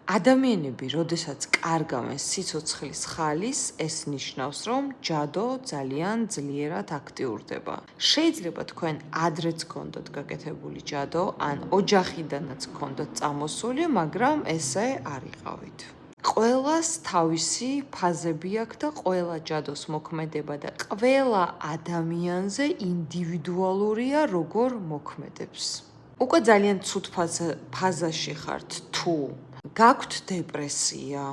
ადამიანები, როდესაც კარგავენ სიცოცხლის ხალის, ეს ნიშნავს, რომ ჯადო ძალიან ძლიერად აქტიურდება. შეიძლება თქვენ ადრეც გქონდოთ გაკეთებული ჯადო, ან ოჯახიდანაც გქონდოთ წამოსული, მაგრამ ესე არ იყავით. ყველას თავისი ფაზები აქვს და ყველა ჯადოს მოქმედება და ყველა ადამიანზე ინდივიდუალურია, როგორ მოქმედებს. უკვე ძალიან ცუდ ფაზაში ხართ თუ გაქვთ დეპრესია,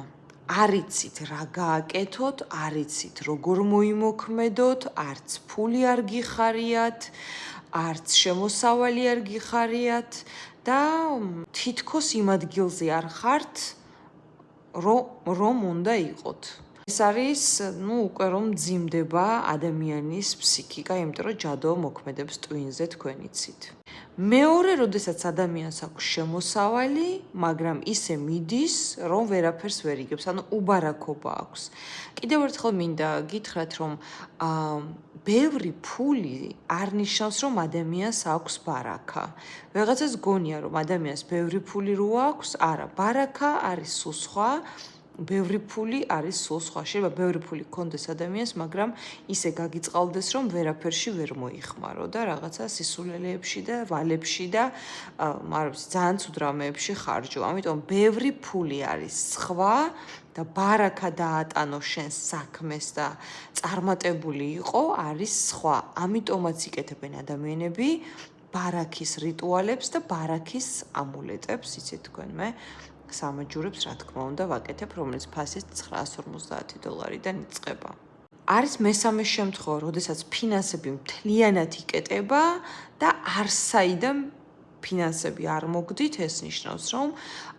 არ იცით რა გააკეთოთ, არ იცით როგორ მოიმოქმედოთ, არც ფული არ გიხარიათ, არც შემოსავალი არ გიხარიათ და თითქოს იმ ადგილზე არ ხართ, რომ უნდა იყოთ. ეს არის, უკვე რომ მძიმდება ადამიანის ფსიქიკა, იმიტომ რომ ჯადო მოქმედებს ტვინზე თქვენ იცით. მეორე, როდესაც ადამიანს აქვს შემოსავალი, მაგრამ ისე მიდის, რომ ვერაფერს ვერ იგებს, ანუ უბარაქობა აქვს. კიდევ ერთხელ მინდა გითხრათ, რომ ბევრი ფული არ ნიშნავს, რომ ადამიანს აქვს ბარაქა. ვიღაცას გონია, რომ ადამიანს ბევრი ფული რო აქვს, არა, ბარაქა არის სულ სხვა. ბევრი ფული არის სულ სხვა. შეიძლება ბევრი ფული გქონდეს ადამიანს, მაგრამ ისე გაგიწყალდეს, რომ ვერაფერში ვერ მოიხმარო და რაღაცა სისულელეებში და ვალებში და ძალიან ცუდ რამეებში ხარჯო. ამიტომ ბევრი ფული არის სხვა და ბარაქა დაატანო შენს საქმეს და წარმატებული იყო არის სხვა. ამიტომაც იკეთებენ ადამიანები ბარაქის რიტუალებს და ბარაქის ამულეტებს, იცით თქვენ მე სამაჯურებს, რა თქმა უნდა, ვაკეთებ, რომელიც ფასით $950-დან იწყება. არის მესამე შემთხვევა, როდესაც ფინანსები მთლიანად იკეტება და არსაიდან ფინანსები არ მოგდით, ეს ნიშნავს, რომ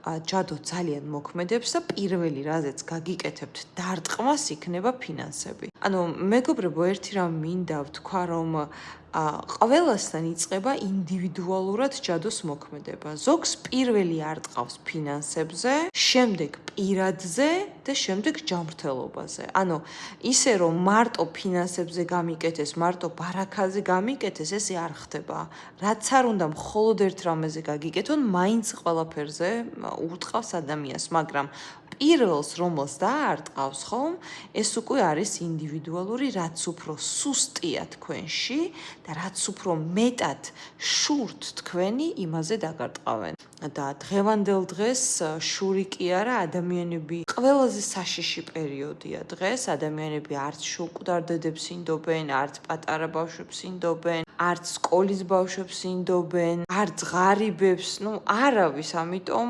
ჯადო ძალიან მოქმედებს და პირველი რაზეც გაგიკეთებთ დარტყმას იქნება ფინანსები. ანუ მეგობრებო, ერთი რამ მინდა ვთქვა, რომ ყველასთან იწყება ინდივიდუალურად ჯადოს მოქმედება. ზოგს პირველი არ ტყავს ფინანსებზე, შემდეგ პირადზე და შემდეგ ჯანმრთელობაზე. ანუ ისე რომ მარტო ფინანსებზე გამიკეთეს, მარტო ბარაქაზე გამიკეთეს, ესე არ ხდება. რაც არ უნდა მხოლოდ ერთ რამეზე გაგიკეთონ, მაინც ყველაფერზე უტყავს ადამიანს, მაგრამ პირველს რომელს დაარტყავს, ხომ? ეს უკვე არის ინდივიდუალური, რაც უფრო სუსტია თქვენში და რაც უფრო მეტად შურთ თქვენი, იმაზე დაგარტყავენ. და დღევანდელ დღეს შური კი არა, ადამიანები ყველაზე საშიში პერიოდია დღეს, ადამიანები არც შუკვდარ დედებს ინდობენ, არც პატარა ბავშვებს ინდობენ, არც სკოლის ბავშვებს ინდობენ, არც ღარიბებს, არავის, ამიტომ